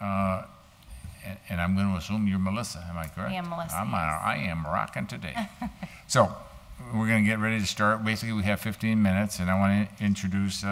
and I'm going to assume you're Melissa, am I correct? I am Melissa, I am rocking today. So we're going to get ready to start. Basically, we have 15 minutes, and I want to introduce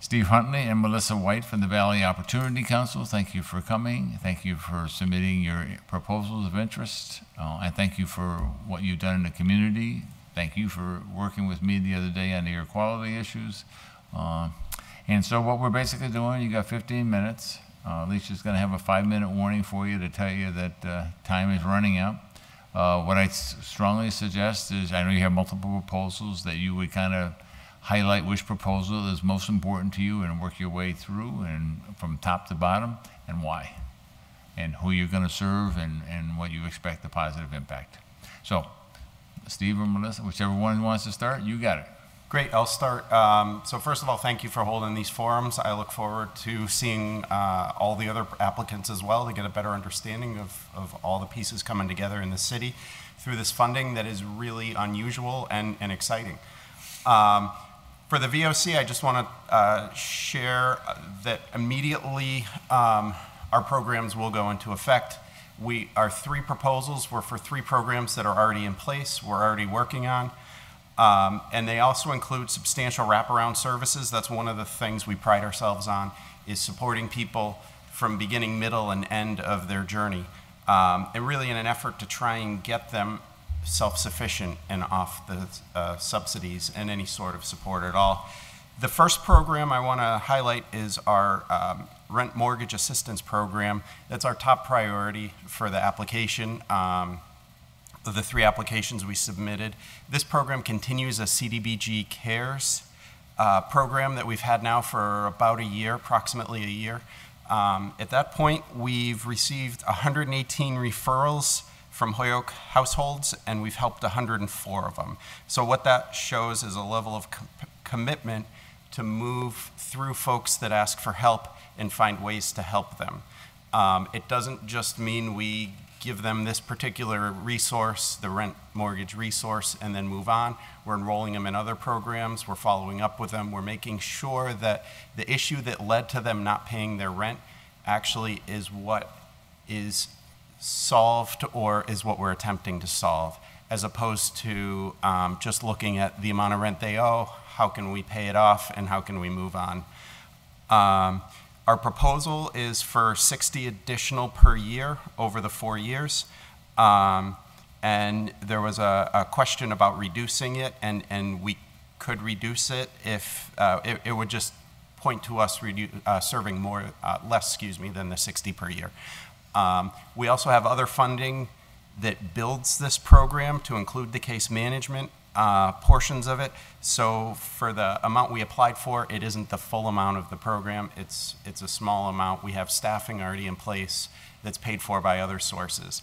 Steve Huntley and Melissa White from the Valley Opportunity Council. Thank you for coming. Thank you for submitting your proposals of interest. And thank you for what you've done in the community. Thank you for working with me the other day on the air quality issues. And so what we're basically doing, you got 15 minutes. Alicia's going to have a 5-minute warning for you to tell you that time is running out. What I strongly suggest is, I know you have multiple proposals, that you would kind of highlight which proposal is most important to you and work your way through and from top to bottom, and why, and who you're going to serve, and what you expect the positive impact. So Steve or Melissa, whichever one wants to start, you got it. Great, I'll start. So first of all, thank you for holding these forums. I look forward to seeing all the other applicants as well to get a better understanding of all the pieces coming together in the city through this funding that is really unusual and exciting. For the VOC, I just want to share that immediately our programs will go into effect. Our 3 proposals were for 3 programs that are already in place, we're already working on. And they also include substantial wraparound services. That's one of the things we pride ourselves on, is supporting people from beginning, middle, and end of their journey. And really in an effort to try and get them self-sufficient and off the subsidies and any sort of support at all. The first program I want to highlight is our rent mortgage assistance program. That's our top priority for the application. The 3 applications we submitted. This program continues a CDBG Cares program that we've had now for about a year, approximately a year. At that point, we've received 118 referrals from Hoyoke households, and we've helped 104 of them. So what that shows is a level of commitment to move through folks that ask for help and find ways to help them. It doesn't just mean we give them this particular resource, the rent mortgage resource, and then move on. We're enrolling them in other programs. We're following up with them. We're making sure that the issue that led to them not paying their rent actually is what is solved or is what we're attempting to solve, as opposed to just looking at the amount of rent they owe, how can we pay it off, and how can we move on. Our proposal is for 60 additional per year over the 4 years. And there was a question about reducing it, and we could reduce it if it would just point to us serving less than the 60 per year. We also have other funding that builds this program to include the case management portions of it. So for the amount we applied for, it isn't the full amount of the program. It's a small amount. We have staffing already in place that's paid for by other sources.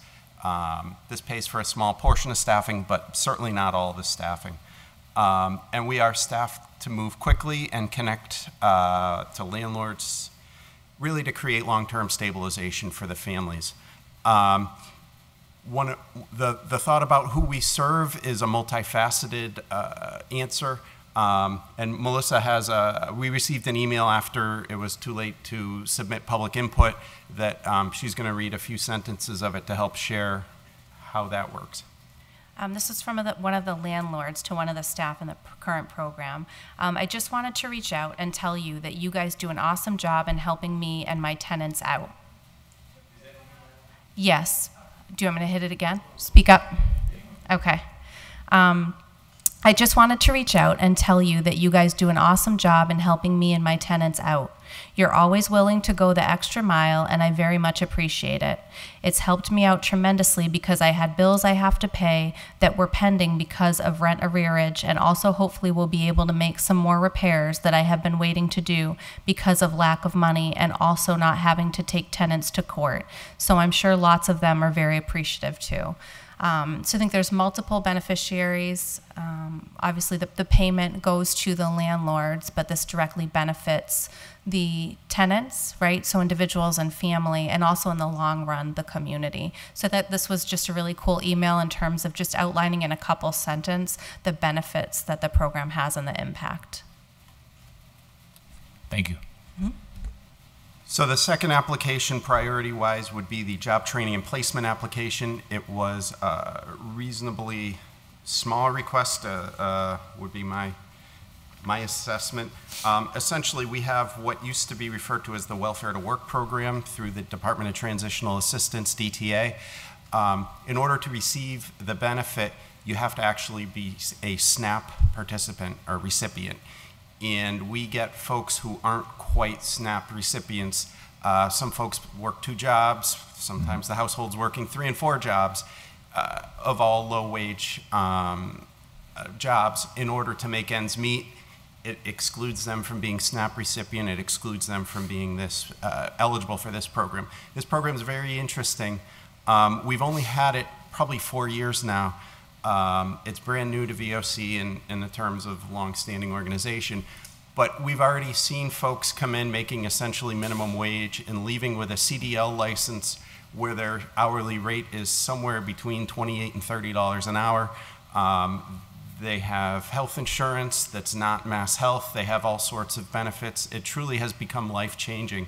This pays for a small portion of staffing, but certainly not all the staffing. And we are staffed to move quickly and connect to landlords, really to create long-term stabilization for the families. The thought about who we serve is a multifaceted answer. And Melissa we received an email after it was too late to submit public input that she's going to read a few sentences of it to help share how that works. This is from one of the landlords to one of the staff in the current program. I just wanted to reach out and tell you that you guys do an awesome job in helping me and my tenants out. Yes. Do you want me to hit it again? Speak up. Okay. I just wanted to reach out and tell you that you guys do an awesome job in helping me and my tenants out. You're always willing to go the extra mile, and I very much appreciate it. It's helped me out tremendously because I had bills I have to pay that were pending because of rent arrearage, and also hopefully will be able to make some more repairs that I have been waiting to do because of lack of money and also not having to take tenants to court. So I'm sure lots of them are very appreciative too. So I think there's multiple beneficiaries. Obviously the payment goes to the landlords, but this directly benefits the tenants, right? So individuals and family, and also in the long run, the community. So that this was just a really cool email in terms of just outlining in a couple sentences the benefits that the program has and the impact. Thank you. Mm-hmm. So the second application, priority-wise, would be the job training and placement application. It was a reasonably small request, would be my assessment. Essentially, we have what used to be referred to as the Welfare to Work program through the Department of Transitional Assistance, DTA. In order to receive the benefit, you have to actually be a SNAP participant or recipient. And we get folks who aren't quite SNAP recipients. Some folks work 2 jobs, sometimes the household's working 3 and 4 jobs, of all low-wage jobs. In order to make ends meet, it excludes them from being SNAP recipient, it excludes them from being eligible for this program. This program is very interesting. We've only had it probably 4 years now. It's brand new to VOC in the terms of long-standing organization, but we've already seen folks come in making essentially minimum wage and leaving with a CDL license where their hourly rate is somewhere between $28 and $30 an hour. They have health insurance that's not Mass Health. They have all sorts of benefits. It truly has become life-changing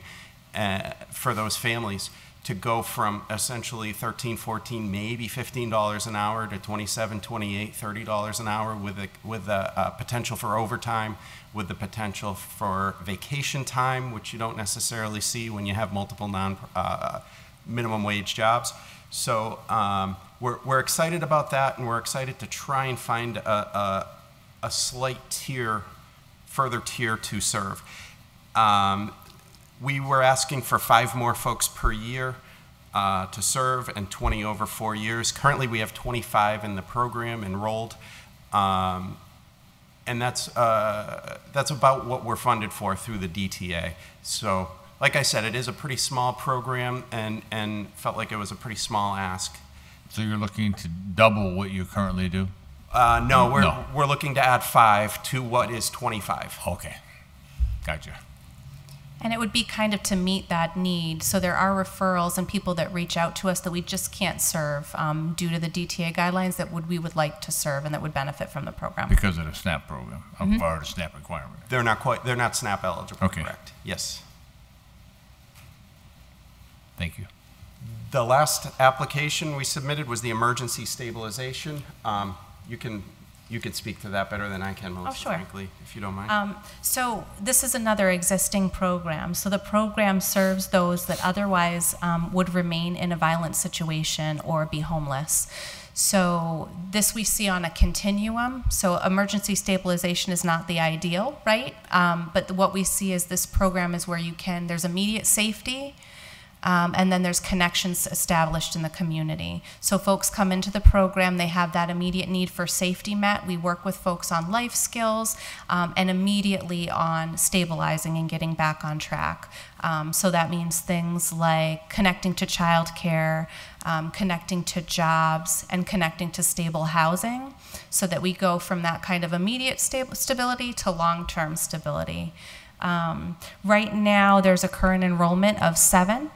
for those families to go from essentially $13, $14, maybe $15 an hour to $27, $28, $30 an hour with the potential for overtime, with the potential for vacation time, which you don't necessarily see when you have multiple minimum wage jobs. So we're excited about that, and we're excited to try and find a slight further tier to serve. We were asking for 5 more folks per year to serve and 20 over 4 years. Currently, we have 25 in the program enrolled, and that's about what we're funded for through the DTA. So, like I said, it is a pretty small program, and felt like it was a pretty small ask. So you're looking to double what you currently do? No, we're looking to add 5 to what is 25. Okay, gotcha. And it would be kind of to meet that need. So there are referrals and people that reach out to us that we just can't serve due to the DTA guidelines that we would like to serve and that would benefit from the program. Because of the SNAP program, or the SNAP requirement. They're not SNAP eligible, okay. Correct? Yes. Thank you. The last application we submitted was the emergency stabilization. You can speak to that better than I can, Melissa, frankly, if you don't mind. So this is another existing program. So the program serves those that otherwise would remain in a violent situation or be homeless. So this we see on a continuum. So emergency stabilization is not the ideal, right? But what we see is this program is where there's immediate safety, and then there's connections established in the community. So folks come into the program, they have that immediate need for safety met. We work with folks on life skills and immediately on stabilizing and getting back on track. So that means things like connecting to childcare, connecting to jobs, and connecting to stable housing, so that we go from that kind of immediate stability to long-term stability. Right now, there's a current enrollment of 7.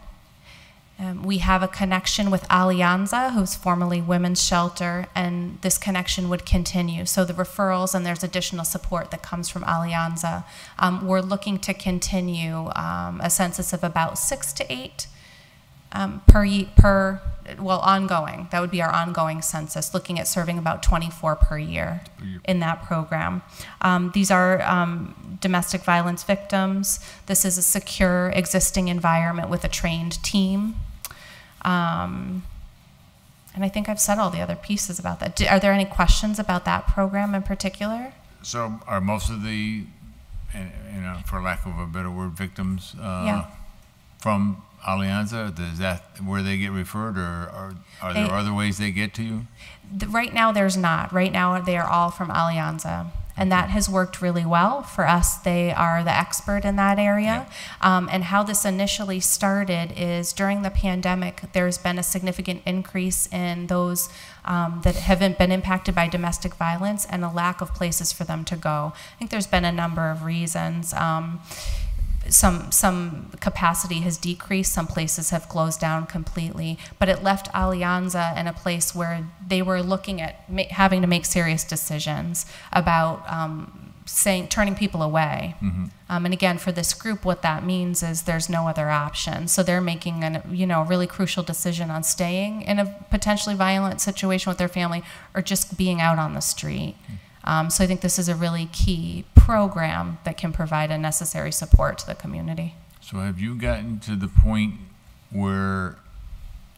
We have a connection with Alianza, who's formerly Women's Shelter, and this connection would continue. So the referrals and there's additional support that comes from Alianza. We're looking to continue a census of about 6 to 8 ongoing. That would be our ongoing census, looking at serving about 24 per year in that program. These are domestic violence victims. This is a secure existing environment with a trained team. And I think I've said all the other pieces about that. Are there any questions about that program in particular? So are most of the, for lack of a better word, victims from Alianza? Is that where they get referred, or are there other ways they get to you? Right now there's not. Right now they are all from Alianza. And that has worked really well for us. They are the expert in that area. Yeah. And how this initially started is during the pandemic, there's been a significant increase in those that haven't been impacted by domestic violence and a lack of places for them to go. I think there's been a number of reasons. Some capacity has decreased, some places have closed down completely, but it left Alianza in a place where they were looking at having to make serious decisions about turning people away. And again, for this group, what that means is there's no other option. So they're making a really crucial decision on staying in a potentially violent situation with their family or just being out on the street. So I think this is a really key program that can provide a necessary support to the community. So have you gotten to the point where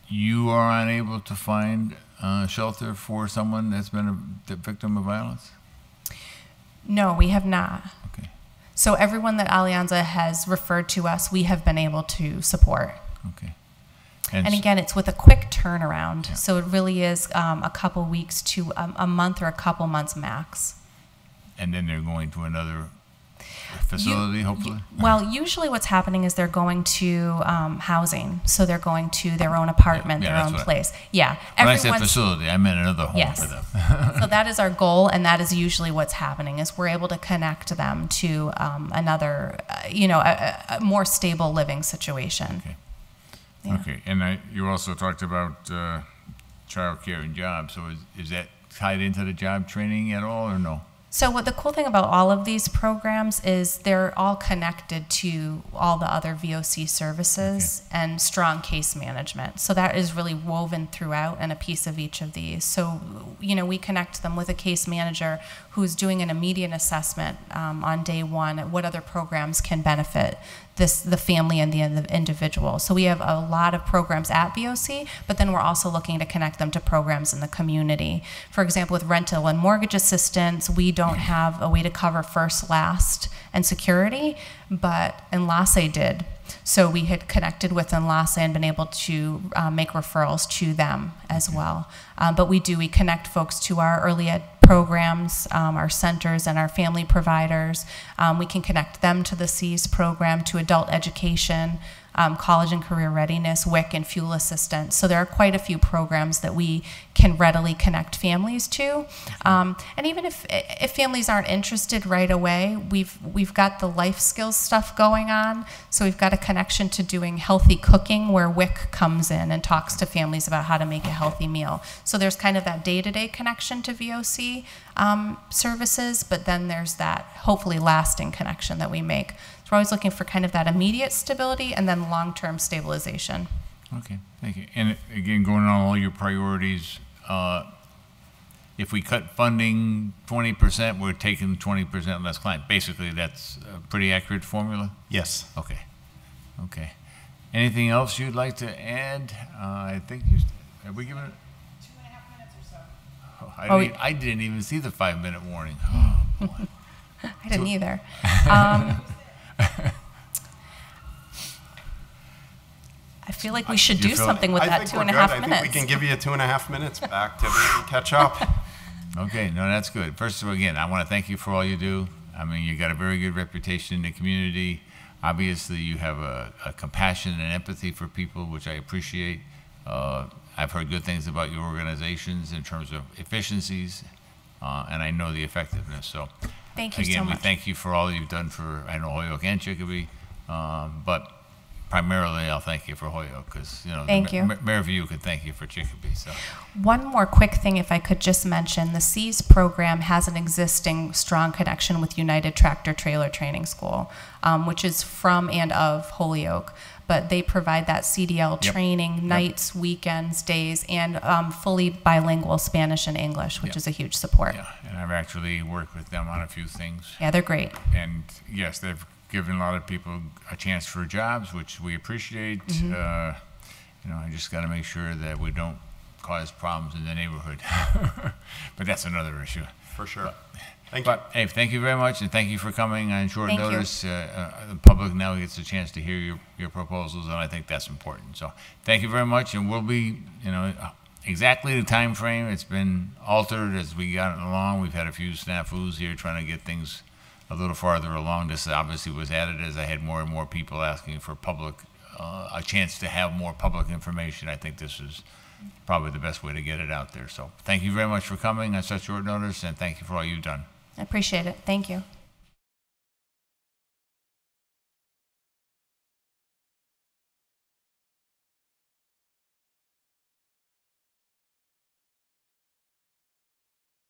you are unable to find shelter for someone that's been the victim of violence? No, we have not. Okay. So everyone that Alianza has referred to us, we have been able to support. Okay. And again, it's with a quick turnaround. Yeah. So it really is a couple weeks to a month or a couple months max. And then they're going to another facility, hopefully? Well, usually what's happening is they're going to housing. So they're going to their own apartment, Yeah, their that's own what place. Yeah. When I said facility, I meant another home Yes. for them. So that is our goal, and that is usually what's happening, is we're able to connect them to another, a more stable living situation. Okay. Yeah. Okay, and you also talked about child care and jobs. So is that tied into the job training at all, or no? So what the cool thing about all of these programs is they're all connected to all the other VOC services and strong case management. So that is really woven throughout and a piece of each of these. So, we connect them with a case manager who's doing an immediate assessment on day one at what other programs can benefit the family and the individual. So we have a lot of programs at VOC, but then we're also looking to connect them to programs in the community. For example, with rental and mortgage assistance, we don't have a way to cover first, last, and security, but Enlace did. So we had connected with Enlace and been able to make referrals to them as well. But we connect folks to our early ed programs, our centers and our family providers. We can connect them to the SEAS program, to adult education, college and career readiness, WIC, and fuel assistance. So there are quite a few programs that we can readily connect families to. And even if families aren't interested right away, we've got the life skills stuff going on. So we've got a connection to doing healthy cooking where WIC comes in and talks to families about how to make a healthy meal. So there's kind of that day-to-day connection to VOC services, but then there's that hopefully lasting connection that we make. So we're always looking for kind of that immediate stability and then long-term stabilization. Okay, thank you. And again, going on all your priorities, if we cut funding 20%, we're taking 20% less client. Basically, that's a pretty accurate formula? Yes. Okay. Okay. Anything else you'd like to add? I think have we given it? 2.5 minutes or so. Oh, I didn't even see the 5-minute warning. Oh, boy. I didn't either. I feel like we should do something with that 2.5 minutes. I think we can give you 2.5 minutes back to catch up. Okay, no, that's good. First of all, again, I want to thank you for all you do. I mean, you got a very good reputation in the community. Obviously, you have a compassion and empathy for people, which I appreciate. I've heard good things about your organizations in terms of efficiencies, and I know the effectiveness. So, thank you so again, much. we thank you for all you've done for, I know, Holyoke and Chicopee, but primarily I'll thank you for Holyoke because, Thank you. Mayor View could thank you for Chicopee. So. One more quick thing, if I could just mention, the SEAS program has an existing strong connection with United Tractor Trailer Training School, which is from and of Holyoke. But they provide that CDL training nights, weekends, days, and fully bilingual Spanish and English, which is a huge support. Yeah, and I've actually worked with them on a few things. Yeah, they're great. And yes, they've given a lot of people a chance for jobs, which we appreciate. I just got to make sure that we don't cause problems in the neighborhood. But that's another issue. For sure. Thank you. But hey, thank you very much, and thank you for coming on short Thank you. notice. The public now gets a chance to hear your proposals, and I think that's important. So thank you very much, and we'll be, exactly the time frame. It's been altered as we got along. We've had a few snafus here trying to get things a little farther along. This obviously was added as I had more and more people asking for a chance to have more public information. I think this is probably the best way to get it out there. So thank you very much for coming on such short notice, and thank you for all you've done. I appreciate it. Thank you.